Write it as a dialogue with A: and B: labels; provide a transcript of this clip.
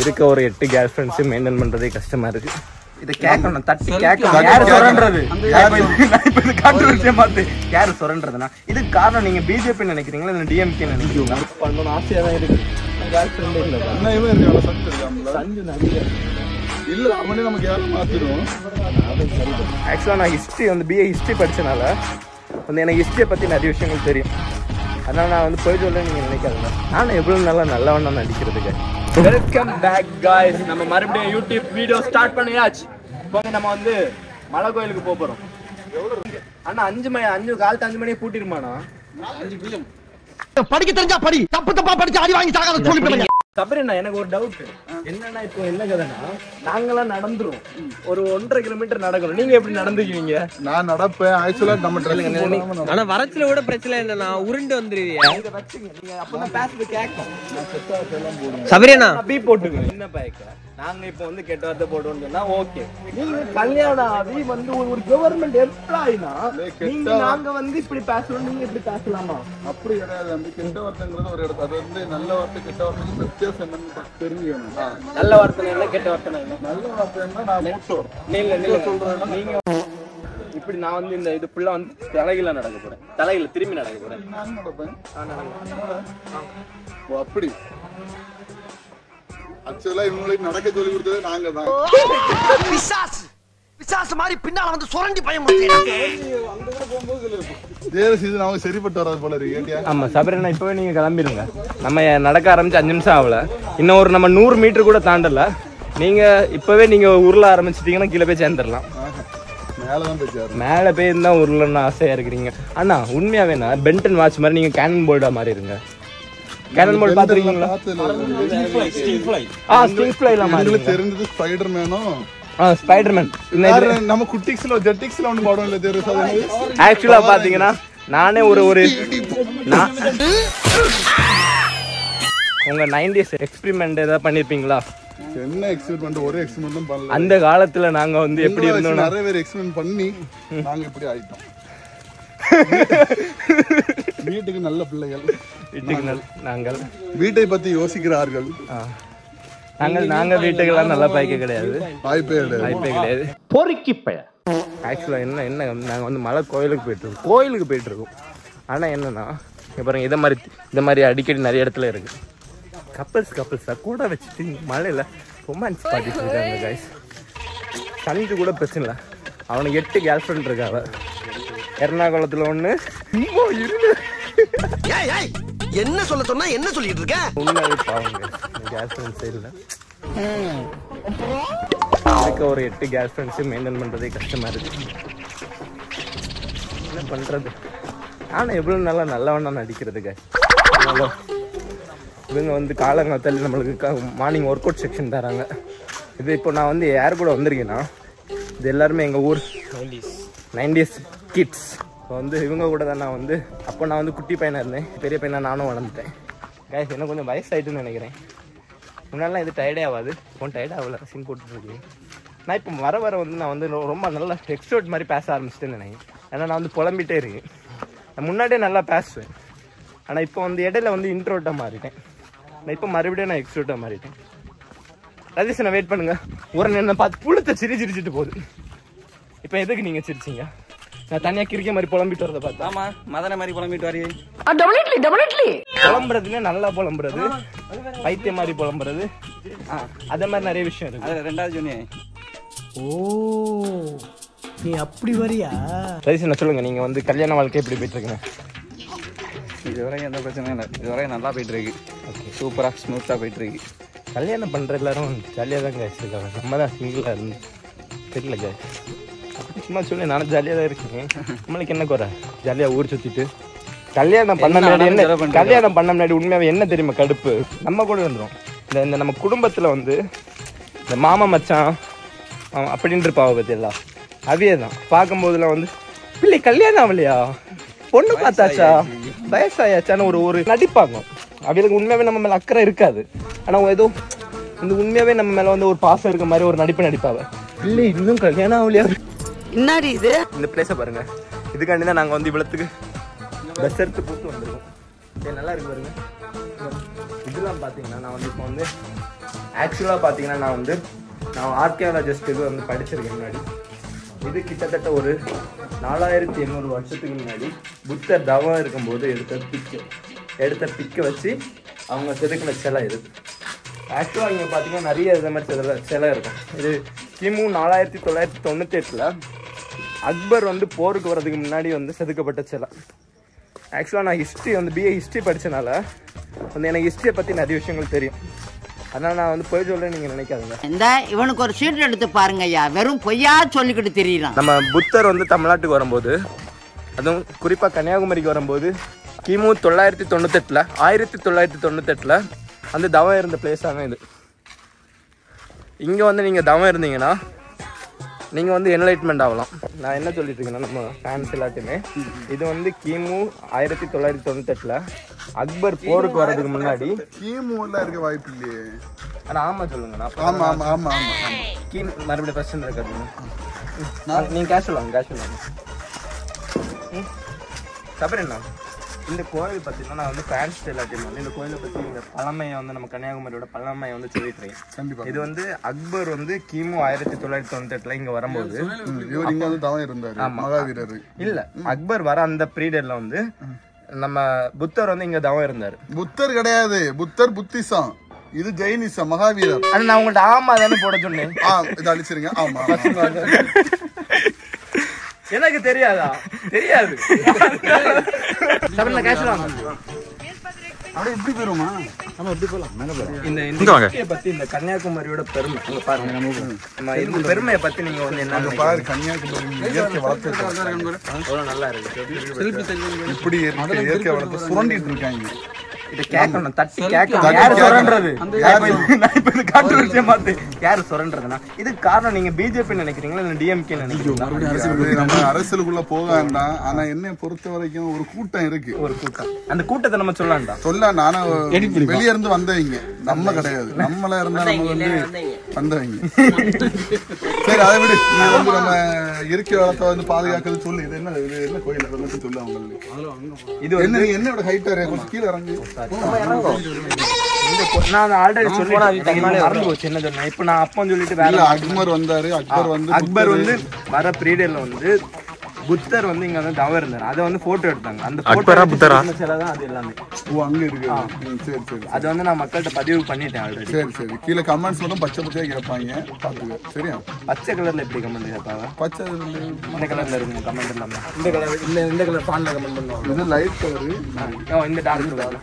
A: இருக்க ஒரு 8 girl ஃப்ரெண்ட்ஸையும் maintain பண்றதே கஷ்டமா இருக்கு. இதை கேட்கணும், தட்டி கேட்கணும். யார் சுரண்டது? கான்ட்ரோவர்சியா பார்த்து யார் சுரண்டதுன்னா இதுக்கு காரணம் நீங்க பிஜேபி நினைக்கிறீங்களா இல்லை டிஎம்கே நினைக்கிறீங்களா? பண்ணணும் ஆசையா தான் இருக்கு. கேர்ள் ஃப்ரெண்டே இல்லை
B: இல்ல அவனே நமக்கு யாரும் மாத்திடுவோம்.
A: ஆக்சுவலாக நான் ஹிஸ்ட்ரி வந்து பிஏ ஹிஸ்ட்ரி படித்தனால வந்து எனக்கு ஹிஸ்ட்ரியை பற்றி நிறைய விஷயங்கள் தெரியும். அதனால நான் வந்து போய் சொல்ல நீங்கள் நினைக்காதுங்க. நானும் எவ்வளோ நல்லா நல்லவண்ணா நடிக்கிறதுக்கு. Welcome back guys. நம்ம மறுபடியும் யூடியூப் வீடியோ ஸ்டார்ட் பண்ணியாச்சு. இப்போ நம்ம வந்து மலை கோயிலுக்கு போக போகிறோம். அண்ணா 5 காலத்து 5 மணிக்கு பூட்டிருமாண்ணா.
C: படிக்க தெரிஞ்சா படி, தப்பு தப்பா படிச்சு அடி வாங்கி சாகாத சொல்லி.
A: சபரிண்ணா எனக்கு ஒரு டவுட் என்னன்னா, இப்போ என்ன கதைன்னா நாங்களாம் நடந்துரும் ஒரு 1.5 கிலோமீட்டர் நடக்கணும். நீங்க எப்படி நடந்துக்குவீங்க?
B: நான் நடப்பேன். ஆக்சுவலா நம்ம
D: ஆனா வரச்சுல கூட பிரச்சனை இல்லைண்ணா, உருண்டு வந்துருவீங்க.
A: நீங்க அப்பதான் பேசுறது கேட்கும்.
D: சபரியண்ணா
A: பீ போட்டுங்க. என்ன பயக்க நாங்க இப்போ வந்து கெட்ட வார்த்தை போடுவோம்னு சொன்னா ஓகே. நீங்க கல்யாணம் ஆகி வந்து ஒரு கவர்மெண்ட் எம்ப்ளாயினா நீங்க நாங்க வந்து இப்படி பேசணும், நீங்க இப்படி பேசலாமா?
B: அப்படி கிடையாது. அந்த கெட்ட வார்த்தைங்கிறது ஒரு இடத்து, அது வந்து நல்ல வார்த்தை கெட்ட வார்த்தைக்கு வித்தியாசம் என்னன்னு தெரிஞ்சுக்கணும்.
A: நல்ல வார்த்தை என்ன, கெட்ட வார்த்தை என்ன?
B: நல்ல வார்த்தைன்னா நான் மூட்டோம்
A: நீங்க சொல்றேன். நீங்க இப்படி நான் வந்து இந்த இது ஃபுல்லா வந்து தலைகீழ நடக்க போறேன், தலைகீழ திரும்பி நடக்க போறேன்.
B: நான் நடப்பேன்.
A: ஓ
B: அப்படி ஆக்சுவலா இவங்களுக்கு நடக்க சொல்லி கொடுத்தது நாங்க தான்.
C: பிசாசு மாதிரி பின்னால வந்து சுரண்டி பயமுறுத்தேன்.
B: அவங்க சரிப்பட்டு வராது போல இருக்கு.
A: ஆமா சபரிண்ணா இப்பவே நீங்க கிளம்பிடுங்க. நம்ம நடக்க ஆரம்பிச்சு 5 நிமிஷம் ஆகல, இன்னும் ஒரு நம்ம 100 மீட்டர் கூட தாண்டல. நீங்க இப்பவே நீங்க உருள ஆரம்பிச்சிட்டீங்கன்னா கீழே போய் சேர்ந்துடலாம். மேல போய் இருந்தா உருளன்னு ஆசையா இருக்கிறீங்க. அண்ணா உண்மையாவேண்ணா பென்டன் வாட்ச் மாதிரி நீங்க கேனன் போல்டா மாதிரி இருங்க. கேனன் போல்ட் பாத்துருக்கீங்களா? ஸ்டிங் ஃப்ளைல மாதிரி
B: தெரிஞ்சது ஸ்பைடர்மேனும்
A: ஸ்பைடர்மேன்.
B: நம்ம குட்டிக்ஸ்ல ஜெட்டிக்ஸ்ல ஒன்னு பாடம் இல்ல தெரியுது.
A: ஆக்சுவலா பாத்தீங்கன்னா நானே ஒரு உங்க 90s எக்ஸ்பெரிமெண்ட் ஏதாவது பண்ணிருப்பீங்களா?
B: என்ன எக்ஸ்பெரிமெண்ட்? ஒரு எக்ஸ்பெரிமெண்ட்டும் பண்ணல.
A: அந்த காலத்துல நாங்க வந்து எப்படி இருந்தோம்,
B: நிறைய பேர் எக்ஸ்பெரிமெண்ட் பண்ணி நாங்க இப்படி ஆயிட்டோம். வீட்டுக்கு நல்ல பிள்ளைகள்,
A: வீட்டுக்கு நாங்கள்
B: வீட்டை பத்தி யோசிக்கிறார்கள்.
A: நாங்க வீட்டுக்கெல்லாம் நல்லா பாய்க்க கிடையாது, வாய்ப்பே கிடையாது.
C: பொறுக்கி பைய.
A: ஆக்சுவலா என்ன நாங்க வந்து மலை கோயிலுக்கு போயிட்டு இருக்கோம். ஆனா என்னன்னா பாருங்க, இதை மாதிரி அடிக்கடி நிறைய இடத்துல இருக்கு. கப்பல்ஸா கூட வச்சுட்டு மழையில ரொமான்ஸ் பாடிட்டு இருக்காங்க கைஸ். சனிக்கு கூட பிரச்சனை இல்லை, அவனுக்கு 8 கேர்ள் ஃப்ரெண்ட் இருக்காவ. எர்ணாகுளத்துல ஒண்ணு.
C: என்ன சொல்ல சொன்னா என்ன சொல்லிட்டு இருக்க?
A: உண்மையாவே பாவங்க கேர்ள் ஃப்ரெண்ட்ஸே இல்லை. இருக்க ஒரு 8 கேர்ள் ஃப்ரெண்ட்ஸையும் மெயின்டைன் பண்றதே கஷ்டமா இருக்கு. என்ன பண்றது? நானும் எவ்வளவு நல்லா நல்லவண்ணா நடிக்கிறதுக்கு. இவங்க வந்து காலங்காத்தால நம்மளுக்கு மார்னிங் ஒர்க் அவுட் செக்ஷன் தராங்க. இது இப்போ நான் வந்து யார் கூட வந்திருக்கேன்னா, இது எல்லாருமே எங்கள் ஊர் 90s கிட்ஸ். இப்போ வந்து இவங்க கூட தான் நான் வந்து, அப்போ நான் வந்து குட்டி பையனாக இருந்தேன், பெரிய பையனாக நானும் வளர்ந்துட்டேன். கைஸ் எனக்கு கொஞ்சம் வயசாயிட்டுன்னு நினைக்கிறேன். முன்னாடிலாம் இது டயர்டே ஆகாது, இப்போ டயர்ட் ஆகல, சீன் போட்டுருக்கேன். நான் இப்போ வர வந்து நான் வந்து ரொம்ப நல்லா எக்ஸ்ட்ரோட் மாதிரி பேச ஆரம்பிச்சிட்டேன்னு நினைக்கிறேன். ஏன்னா நான் வந்து புலம்பிகிட்டே இருக்கேன். நான் முன்னாடியே நல்லா பேசுவேன், ஆனால் இப்போ வந்து இடையில வந்து இன்ட்ரோட்டாக மாறிட்டேன். நான் இப்போ மறுபடியும் நான் எக்ஸ்ட்ரோட்டாக மாறிட்டேன். ரதீஷ் நான் வெயிட் பண்ணுங்க. ஒரு என்ன பார்த்து புழுத்த சிரிச்சிட்டு போகுது. இப்போ எதுக்கு நீங்கள் சிரிச்சிங்க? நான் தனியாக கிரிக்க மாதிரி புலம்பிட்டு வரதை பார்த்தா.
D: ஆமா மதன மாதிரி புலம்பிட்டு வரீங்க.
A: புலம்புறதுல நல்லா புலம்புறது, பைத்தியம் மாதிரி புலம்புறது, அதே மாதிரி நிறைய விஷயம் இருக்கு.
D: அது 2வது சொன்னேன்.
C: ஓ நீ அப்படி வரியா?
A: ரதீஷ் என்ன சொல்லுங்க, நீங்க வந்து கல்யாண வாழ்க்கை எப்படி போயிட்டு இருக்குங்க?
D: இதுவரைக்கும் எந்த பிரச்சனையும் இல்லை, இதுவரைக்கும் நல்லா போயிட்டு இருக்கு. ஓகே, சூப்பராக ஸ்மூத்தாக போயிட்டு இருக்கு.
A: கல்யாணம் பண்ணுற எல்லாரும் ஜாலியாக தான் கேசிருக்காங்க, நம்ம தான் சிங்கிளாக இருந்து தெரியல கே. சும்மா சொல்லி நானும் ஜாலியாக தான் இருக்கேன். நம்மளுக்கு என்ன குறை? ஜாலியாக ஊர் சுற்றிட்டு கல்யாணம் பண்ண முன்னாடி உண்மையாகவே என்ன தெரியுமா கடுப்பு? நம்ம கூட இருந்தோம் இந்த நம்ம குடும்பத்தில் வந்து இந்த மாமா மச்சான் அப்படின்ட்டு இருப்பாவை பற்றி எல்லாம் அவையே தான் பார்க்கும்போதுலாம் வந்து பிள்ளை கல்யாணம் ஆகலையா, பொண்ணு பார்த்தாச்சா, வயசாயாச்சான்னு ஒரு நடிப்பாங்க. அவங்களுக்கு உண்மையாவே நம்ம மேல அக்கறை இருக்காது, ஆனா ஏதோ இந்த உண்மையாவே நம்ம மேல வந்து ஒரு பாசம் இருக்க மாதிரி ஒரு நடிப்பாங்க. பிள்ளை இன்னும் கல்யாணம் ஆகலையா?
C: என்னடி இது?
A: இந்த பிளேஸை பாருங்க, இதுக்காண்டி தான் நாங்கள் வந்து இவ்வளோத்துக்கு பஸ் எடுத்து போட்டு வந்துருக்கோம். நல்லா இருக்கு பாருங்க. இது இதெல்லாம் பார்த்தீங்கன்னா நான் வந்து இப்போ வந்து ஆக்சுவலாக பார்த்தீங்கன்னா நான் ஆர்கியாலஜிஸ்ட் இது வந்து படிச்சிருக்கேன் முன்னாடி. இது கிட்டத்தட்ட ஒரு 4800 வருஷத்துக்கு முன்னாடி புத்தர் தவம் இருக்கும்போது எடுத்த பிக்கை வச்சு அவங்க செதுக்கின சிலை இது. ஆக்சுவலாக இங்கே பார்த்தீங்கன்னா நிறைய இதை மாதிரி சிலை இருக்கும். இது கிமு 4998 அக்பர் வந்து போருக்கு வர்றதுக்கு முன்னாடி வந்து செதுக்கப்பட்ட சிலை. ஆக்சுவலாக நான் ஹிஸ்ட்ரி வந்து பிஏ ஹிஸ்ட்ரி படித்தனால வந்து எனக்கு ஹிஸ்ட்ரியை பற்றி நிறைய விஷயங்கள் தெரியும். அதனால் நான் வந்து பொய் சொல்கிறேன் நீங்கள் நினைக்காதுங்க.
E: இந்த இவனுக்கு ஒரு சீட் எடுத்து பாருங்க ஐயா, வெறும் பொய்யா சொல்லிக்கிட்டு தெரியலாம்.
A: நம்ம புத்தர் வந்து தமிழ்நாட்டுக்கு வரும்போது, அதுவும் குறிப்பாக கன்னியாகுமரிக்கு வரும்போது கிமு 1998 அந்த தவம் இருந்த பிளேஸாக இது. இங்கே வந்து நீங்கள் தவம் இருந்தீங்கன்னா நீங்கள் வந்து என்லைட்மெண்ட் ஆகலாம். நான் என்ன சொல்லிட்டு இருக்கேன்னா நம்ம ஃபேன்ஸ் எல்லாத்தையுமே இது வந்து கிமு 1998 அக்பர் போருக்கு வர்றதுக்கு முன்னாடி.
B: கிமுலாம் இருக்க வாய்ப்பு இல்லையே.
A: ஆனால் ஆமாம் சொல்லுங்கண்ணா. கிமு மறுபடியும் ஃபர்ஸ்ட் இருக்காது. நீங்கள் கேஷ் சொல்லுவாங்க தப்பு என்ன. இந்த கோயில் பார்த்தீங்கன்னா நான் வந்து ஃபேன்ஸ் எல்லாத்தையும் வந்து இந்த கோயிலை பற்றி இந்த பழமையை வந்து நம்ம கன்னியாகுமரியோட பழமையை வந்து சொல்லிட்டு இருக்கேன். கண்டிப்பாக இது வந்து அக்பர் வந்து கிமு 1998 இங்கே வரும்போது
B: மகாவீரர்
A: இல்லை அக்பர் வர அந்த பீரியட்ல வந்து நம்ம புத்தர் வந்து இங்கே தவம் இருந்தார்.
B: புத்தர் கிடையாது, புத்தர் புத்திசம், இது ஜெயினிசம், மகாவீரர்.
A: ஆனால் நான் உங்கள்கிட்ட ஆமா தானே போட சொன்னேன்.
B: இதை அழிச்சிருங்க. ஆமா
A: எனக்கு தெரியாதா? தெரியாது. இந்த கன்னியாகுமரியோட பெருமை பாருங்க. இந்த பெருமையை பத்தி நீங்க வந்து என்ன
B: பாரு. கன்னியாகுமரி இயற்கை வளர்த்து
A: நல்லா இருக்கு.
B: இப்படி இயற்கை வளர்த்து சுரண்டிட்டு இருக்காங்க.
A: இதை கேட்கணும், தட்டி கேட்கணும். யாரு சுரண்டது? யாரு சுரண்டதுன்னா இதுக்கு காரணம் நீங்க பிஜேபி நினைக்கிறீங்களா இல்ல டிஎம்கே நினைக்கிறீங்களா?
B: நம்ம அரசியலுக்குள்ள போக வேண்டாம். ஆனா என்ன பொறுத்த வரைக்கும் ஒரு கூட்டம் இருக்கு.
A: ஒரு கூட்டம், அந்த கூட்டத்தை நம்ம சொல்லலாம்.
B: நானும் வெளியே இருந்து வந்தவங்க, நம்ம கிடையாது. நம்மள இருந்தா நம்ம வந்து வந்தவங்க. சரி, அதை விடு. நம்ம இயற்கை வளத்தை வந்து பாதுகாக்கிறது சொல்லு. இது என்ன கோயில் சொல்லு அவங்களுக்கு. இது என்ன என்னோட ஹைட்டா கொஞ்சம் கீழே இறங்கு.
A: நான் ஆல்ரெடி மறந்து போச்சு என்ன சொன்னேன். இப்ப நான் அப்பா சொல்லிட்டு வேற
B: அக்பர் வந்தாரு.
A: அக்பர் வந்து வர பீரியட்ல வந்து புத்தர் வந்து இங்க வந்து தவம் இருந்தாரு. அதை வந்து போட்டோ எடுத்தாங்க. அந்த போட்டோ சிலைதான் அது எல்லாமே.
B: அங்க இருக்கு. சரி சரி,
A: அது வந்து நான் மக்கள்கிட்ட பதிவு பண்ணிட்டேன் ஆல்ரெடி.
B: சரி சரி. கீழே கமெண்ட்ஸ் மட்டும் பச்சை பச்சையா கேட்பாங்க, பாத்துக்க. சரியா?
A: பச்சை கலர்ல எப்படி கமெண்ட் கேட்பாங்க?
B: பச்சை
A: இந்த கலர்ல இருக்கும் கமெண்ட் இல்லாம. இந்த கலர் இந்த கலர் ஃபான்ட்ல கமெண்ட் பண்ணுவாங்க.
B: இது லைட் கலர்.
A: இந்த டார்க் கலர்.